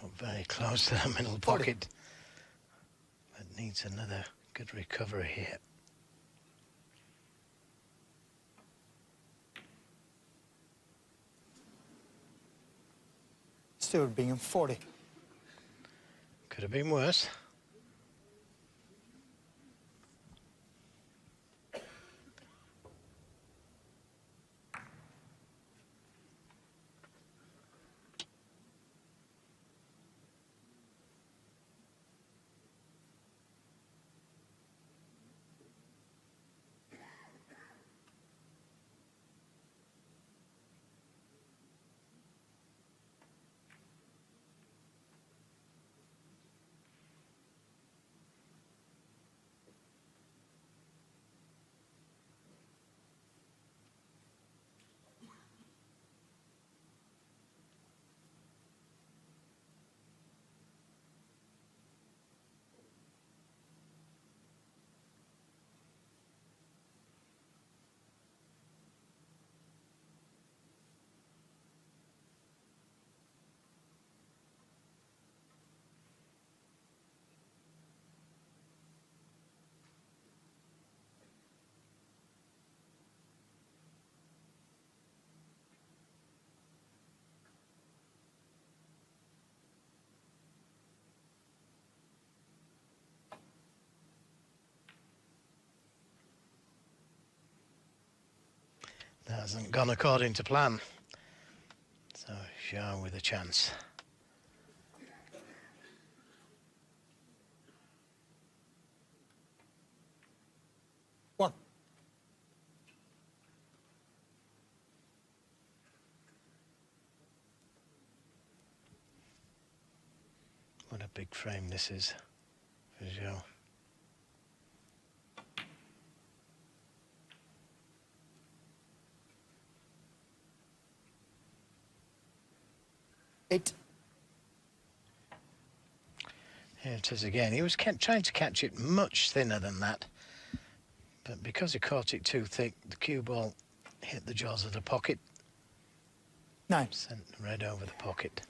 Got very close to the middle pocket, but needs another good recovery here. Stuart Bingham, 40. Could have been worse. That hasn't gone according to plan. So Zhou with a chance. One. What a big frame this is for Zhou. Eight. Here it is again. He was trying to catch it much thinner than that, but because he caught it too thick, the cue ball hit the jaws of the pocket. 9. Sent red over the pocket.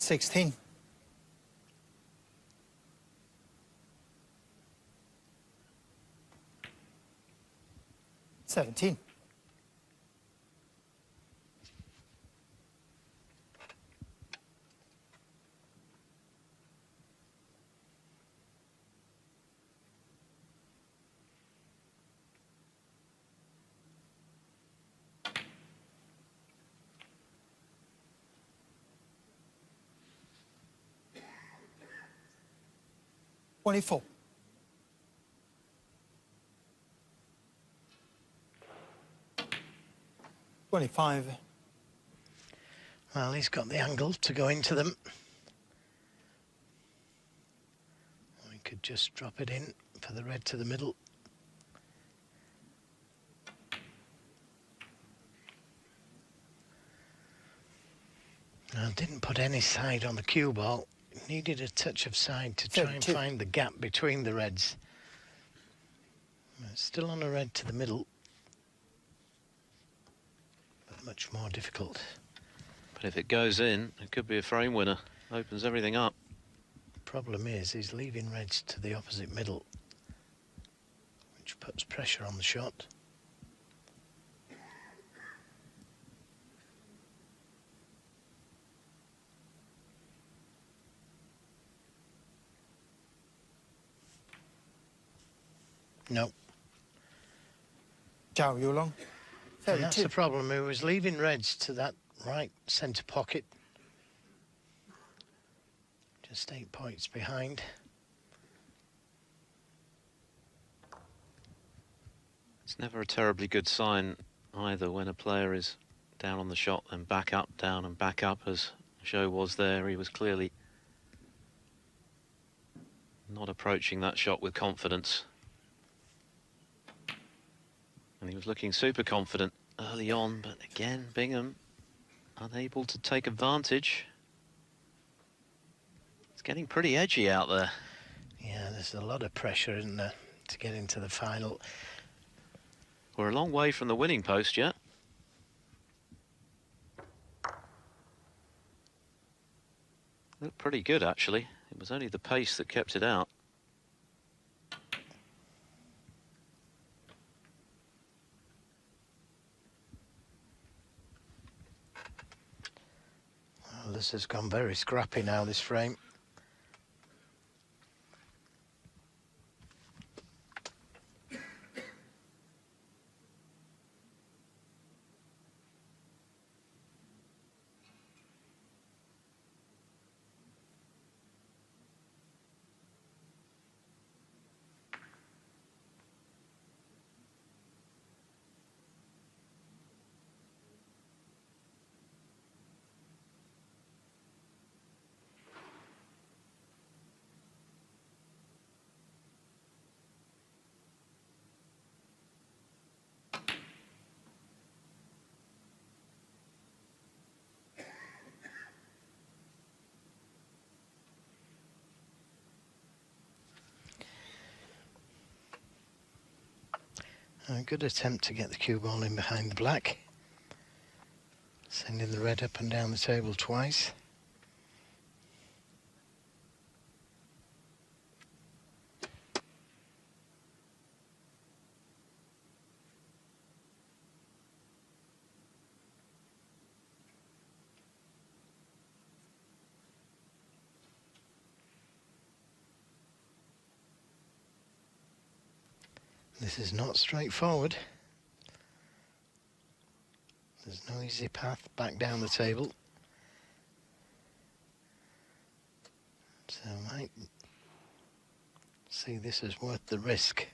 $16. 17. 24. 25. Well, he's got the angle to go into them. Or he could just drop it in for the red to the middle. Now, didn't put any side on the cue ball. Needed a touch of side to try and find the gap between the reds. It's still on a red to the middle, but much more difficult. But if it goes in, it could be a frame winner. Opens everything up. Problem is, he's leaving reds to the opposite middle, which puts pressure on the shot. No. Zhou Yuelong, 32. That's the problem. He was leaving reds to that right centre pocket. Just 8 points behind. It's never a terribly good sign either when a player is down on the shot and back up, down and back up, as Zhou was there. He was clearly not approaching that shot with confidence. And he was looking super confident early on, but again, Bingham unable to take advantage. It's getting pretty edgy out there. Yeah, there's a lot of pressure, isn't there, to get into the final. We're a long way from the winning post yet. Looked pretty good, actually. It was only the pace that kept it out. Well, this has gone very scrappy now, this frame. A good attempt to get the cue ball in behind the black. Sending the red up and down the table twice. This is not straightforward. There's no easy path back down the table. So I might see this as worth the risk.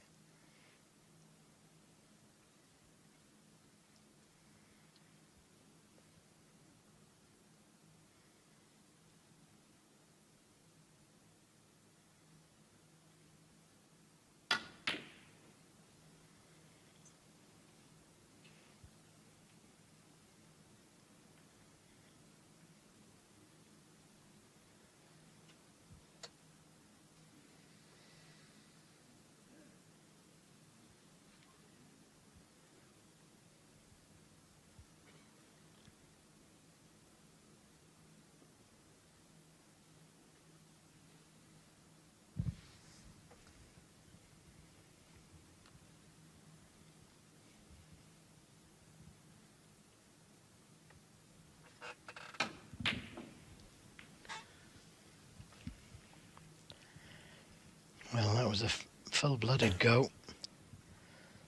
Well, that was a full-blooded go.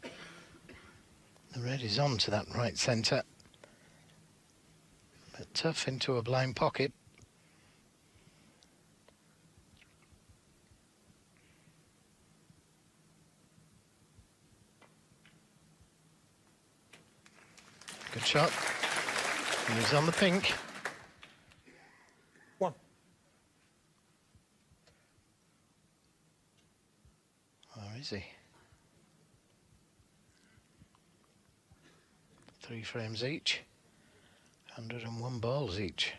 The red is on to that right centre. But tough into a blind pocket. Good shot. And he's on the pink. 1. Where is he? 3 frames each. 101 balls each.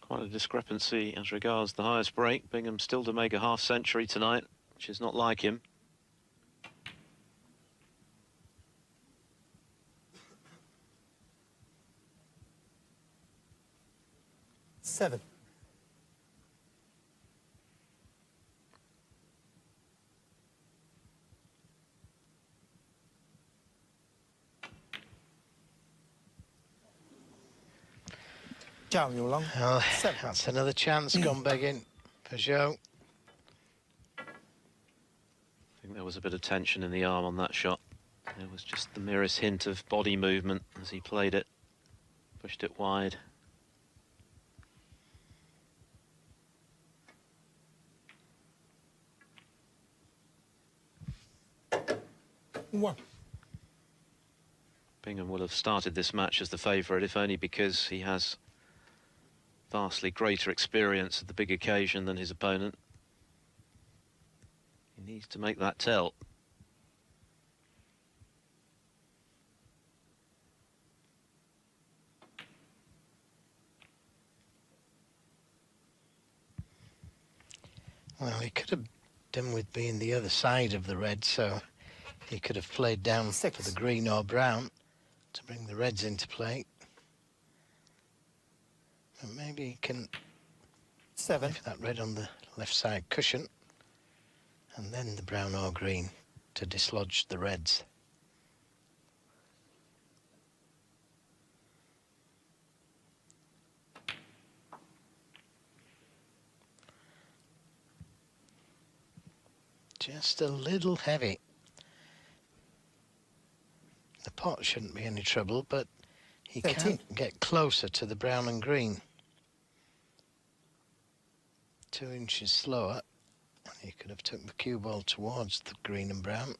Quite a discrepancy as regards the highest break. Bingham still to make a half century tonight, which is not like him. 7. Zhou Yuelong. Well, that's another chance gone begging for Zhou. I think there was a bit of tension in the arm on that shot. There was just the merest hint of body movement as he played it. Pushed it wide. One. Bingham would have started this match as the favourite, if only because he has vastly greater experience at the big occasion than his opponent. He needs to make that tell. Well, he could have done with being the other side of the red, so he could have played down for the green or brown to bring the reds into play. But maybe he can leave that red on the left side cushion and then the brown or green to dislodge the reds. Just a little heavy. The pot shouldn't be any trouble, but he can't get closer to the brown and green. 2 inches slower, and he could have took the cue ball towards the green and brown.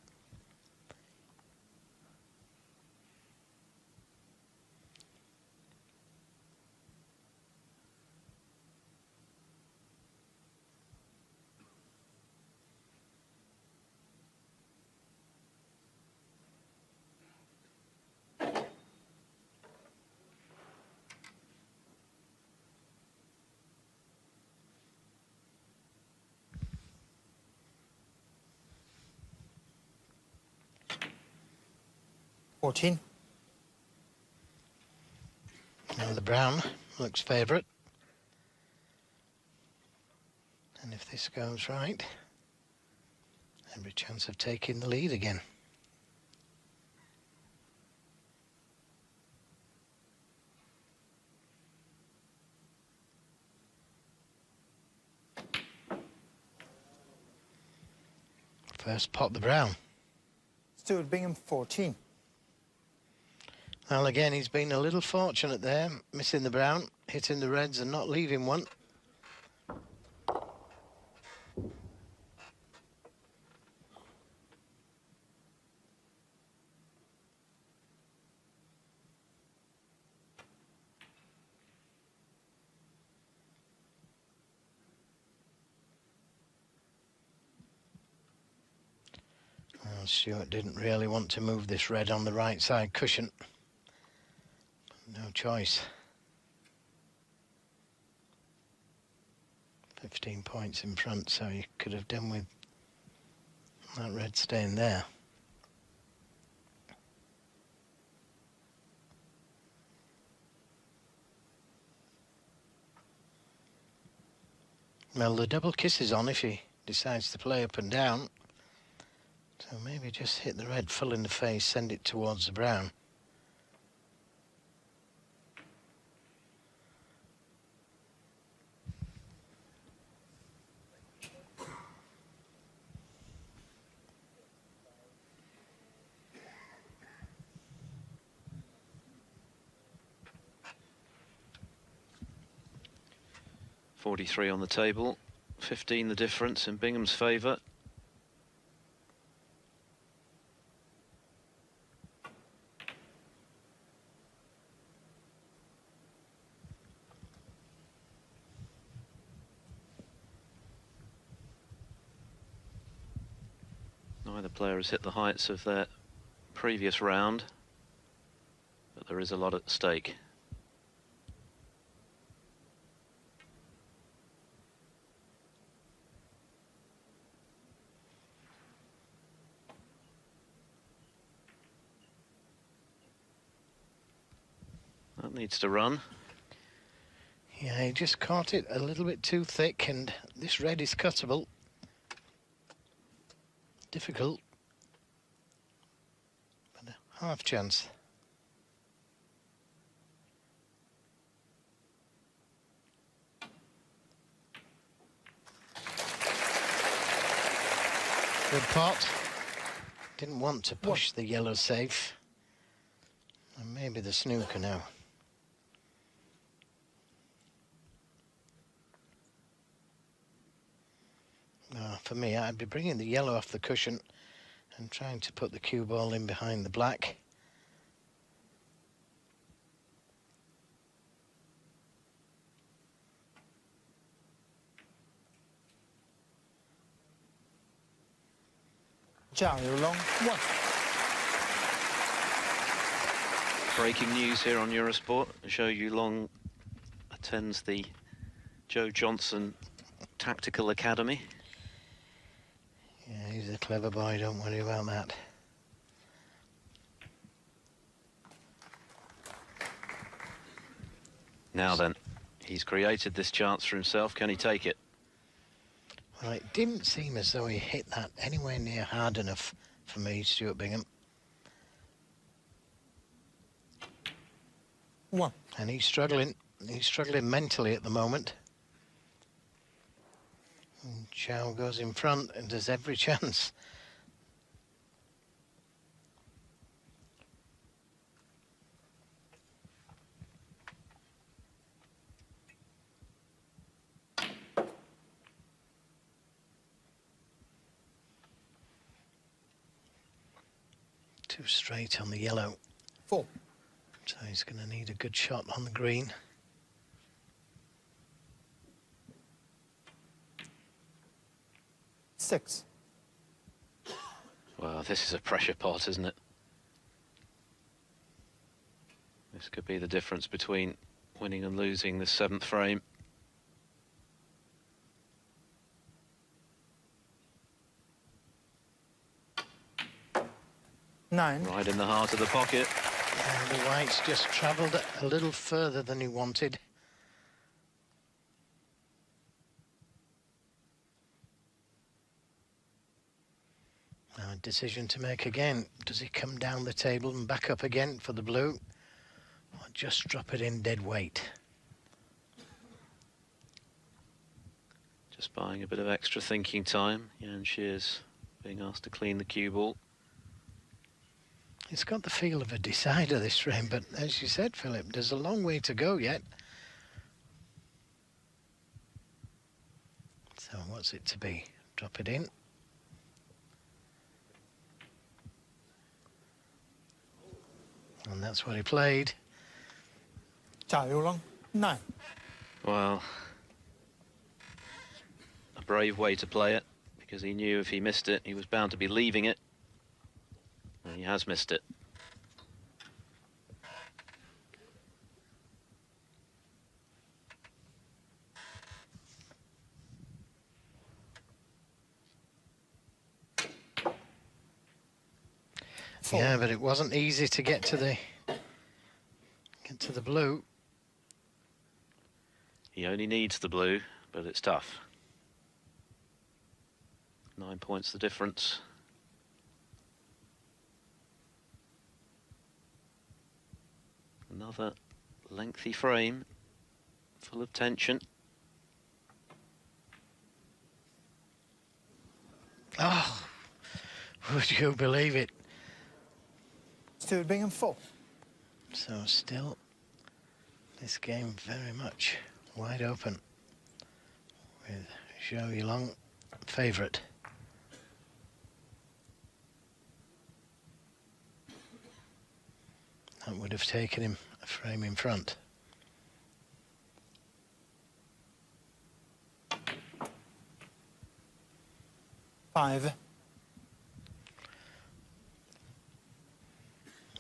Now the brown looks favourite. And if this goes right, every chance of taking the lead again. First pot the brown. Stuart Bingham, 14. Well, again, he's been a little fortunate there, missing the brown, hitting the reds and not leaving one. Well, Stuart didn't really want to move this red on the right side cushion. No choice. 15 points in front, so you could have done with that red staying there. Well, the double kiss is on if he decides to play up and down. So maybe just hit the red full in the face, send it towards the brown. .43 on the table, 15 the difference in Bingham's favour. Neither player has hit the heights of their previous round, but there is a lot at stake. That needs to run. Yeah, he just caught it a little bit too thick, and this red is cuttable. Difficult, but a half chance. Good pot. Didn't want to push the yellow safe. And maybe the snooker now. For me, I'd be bringing the yellow off the cushion and trying to put the cue ball in behind the black. Zhou Yuelong, 1. Breaking news here on Eurosport. Zhou Yuelong attends the Joe Johnson Tactical Academy. Clever boy, don't worry about that. Now then, he's created this chance for himself. Can he take it? Well, it didn't seem as though he hit that anywhere near hard enough for me, Stuart Bingham. 1. And he's struggling. He's struggling mentally at the moment. And Zhou goes in front and there's every chance. Too straight on the yellow. 4. So he's going to need a good shot on the green. Six. Well, this is a pressure pot, isn't it? This could be the difference between winning and losing the 7th frame. Nine. Right in the heart of the pocket. And the white's just travelled a little further than he wanted. Now a decision to make again. Does he come down the table and back up again for the blue? Or just drop it in dead weight? Just buying a bit of extra thinking time. Jan Shears being asked to clean the cue ball. It's got the feel of a decider, this frame, but as you said, Philip, there's a long way to go yet. So what's it to be? Drop it in. And that's what he played. Zhou Yuelong 9. Well, a brave way to play it, because he knew if he missed it, he was bound to be leaving it. And he has missed it. Four. Yeah, but it wasn't easy to get to the blue. He only needs the blue, but it's tough. 9 points the difference. Another lengthy frame, full of tension. Oh, would you believe it? Stuart Bingham 4. So still, this game very much wide open with Zhou Yuelong favourite. That would have taken him a frame in front. Five.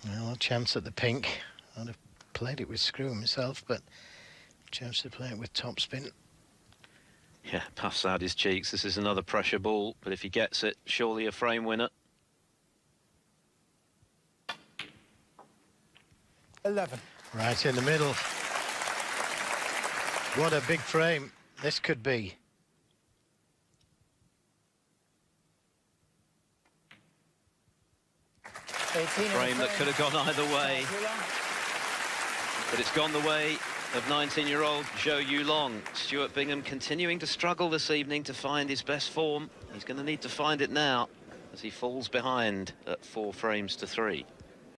Well, a chance at the pink. I'd have played it with screw myself, but chance to play it with topspin. Yeah, puffs out his cheeks. This is another pressure ball, but if he gets it, surely a frame winner. 11. Right in the middle. What a big frame this could be. Frame that could have gone either way. But it's gone the way of 19-year-old Zhou Yuelong. Stuart Bingham continuing to struggle this evening to find his best form. He's going to need to find it now as he falls behind at 4 frames to 3.